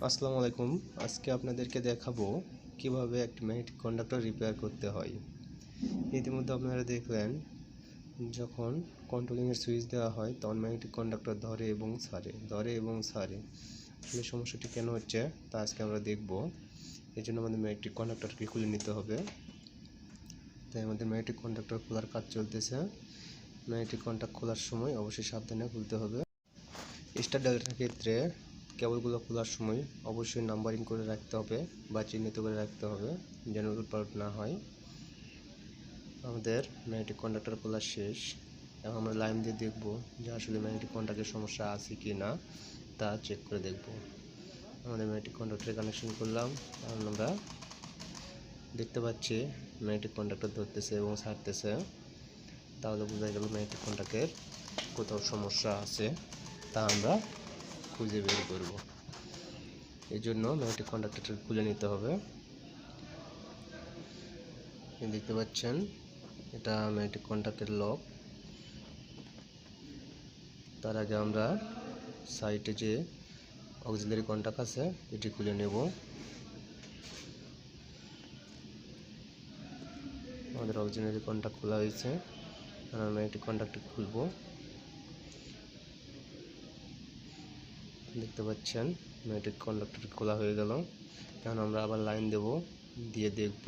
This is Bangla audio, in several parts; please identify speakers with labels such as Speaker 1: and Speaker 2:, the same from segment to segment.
Speaker 1: আসসালামু আলাইকুম। আজকে আপনাদেরকে দেখাবো কিভাবে একটি ম্যাগনেটিক কন্ডাক্টর রিপেয়ার করতে হয়। ইতিমধ্যে আপনারা দেখলেন যখন কন্ট্রোলিংয়ের সুইচ দেওয়া হয় তখন ম্যাগনেটিক কন্ডাক্টর ধরে এবং ছাড়ে। আসলে সমস্যাটি কেন হচ্ছে তা আজকে আমরা দেখব। এই জন্য আমাদের ম্যাগনেটিক কন্ডাক্টরকে খুলে নিতে হবে। তাই আমাদের ম্যাগনেটিক কন্ডাক্টর খোলার কাজ চলতেছে। ম্যাগনেটিক কন্ডাক্টর খোলার সময় অবশ্যই সাবধানে খুলতে হবে। স্টার ডায়োডের ক্ষেত্রে কেবলগুলো খোলার সময় অবশ্যই নাম্বারিং করে রাখতে হবে বা চিহ্নিত করে রাখতে হবে যেন উলটপালট না হয়। আমাদের ম্যাগনেটিক কন্ডাক্টর খোলা শেষ। এখন আমরা লাইন দিয়ে দেখব যে আসলে ম্যাগনেটিক কন্ডাক্টের সমস্যা আছে কি না তা চেক করে দেখব। আমাদের ম্যাগনেটিক কন্ডাক্টরে কানেকশন করলাম। এখন আমরা দেখতে পাচ্ছি ম্যাগনেটিক কন্ডাক্টর ধরতেছে এবং ছাড়তেছে। তাহলে বোঝা গেল ম্যাগনেটিক কন্ডাক্টের কোথাও সমস্যা আছে, তা আমরা খুঁজে বের করব। এই জন্য ম্যাগনেটিক কন্ডাক্টরটা খুলে নিতে হবে। দেখতে পাচ্ছেন এটা ম্যাগনেটিক কন্ডাক্টের লক। তার আগে আমরা সাইডে যে অক্সিলারি কন্টাক্ট আছে এটি খুলে নেব। আমাদের অক্সিলারি কন্টাক্ট খোলা হয়েছে। আমরা ম্যাগনেটিক কন্ডাক্টর খুলব। দেখতে পাচ্ছেন ম্যাগনেটিক কন্ডাক্টর খোলা হয়ে গেল। এখন আমরা আবার লাইন দেব, দিয়ে দেখব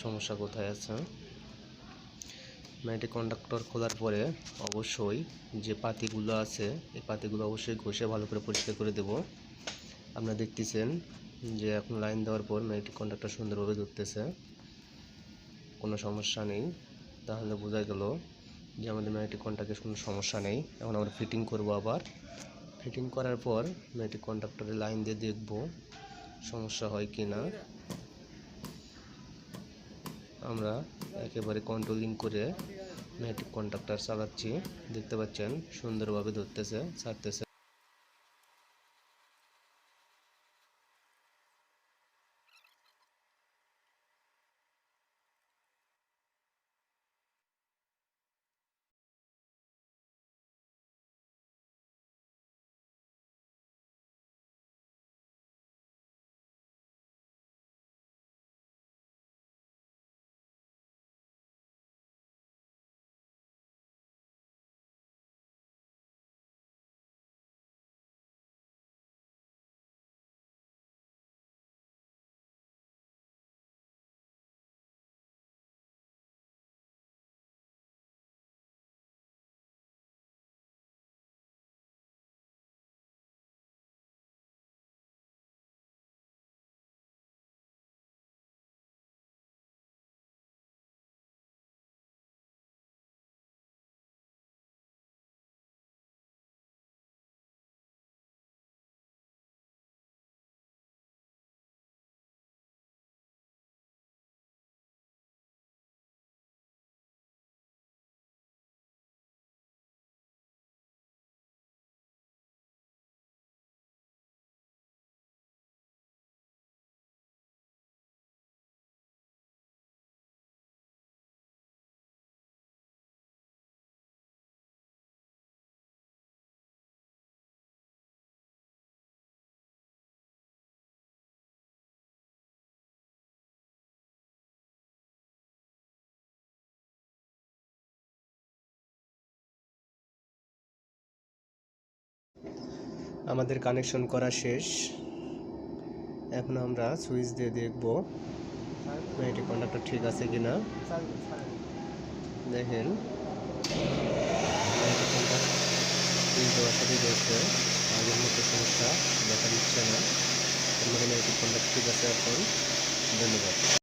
Speaker 1: সমস্যা কোথায় আছে। ম্যাগনেটিক কন্ডাক্টর খোলার পরে অবশ্যই যে পাতিগুলো আছে এই পাতিগুলো অবশ্যই ঘষে ভালো করে পরিষ্কার করে দেব। আপনারা দেখতেছেন যে এখন লাইন দেওয়ার পর ম্যাগনেটিক কন্ডাক্টর সুন্দরভাবে ধরতেছে, কোনো সমস্যা নেই। তাহলে বোঝা গেল যে আমাদের ম্যাগনেটিক কন্ডাক্টের কোনো সমস্যা নেই। এখন আমরা ফিটিং করব। আবার ফিটিং করার পর ম্যাগনেটিক কন্ডাক্টরে লাইন দিয়ে দেখব সমস্যা হয় কি না। আমরা একেবারে কন্ট্রোলিং করে ম্যাগনেটিক কন্ডাক্টর চালাচ্ছি। দেখতে পাচ্ছেন সুন্দরভাবে ধরতেছে, ছাড়তেছে। আমাদের কানেকশন করা শেষ। এখন আমরা সুইচ দিয়ে দেখব ম্যাগনেটিক কন্ডাক্টর ঠিক আছে কিনা। দেখেন ম্যাগনেটিক কন্ডাক্টর সুইচ দেওয়ার সাথে দেখতে আগের মতো সমস্যা দেখা দিচ্ছে না। ম্যাগনেটিক কন্ডাক্টর ঠিক আছে এখন। ধন্যবাদ।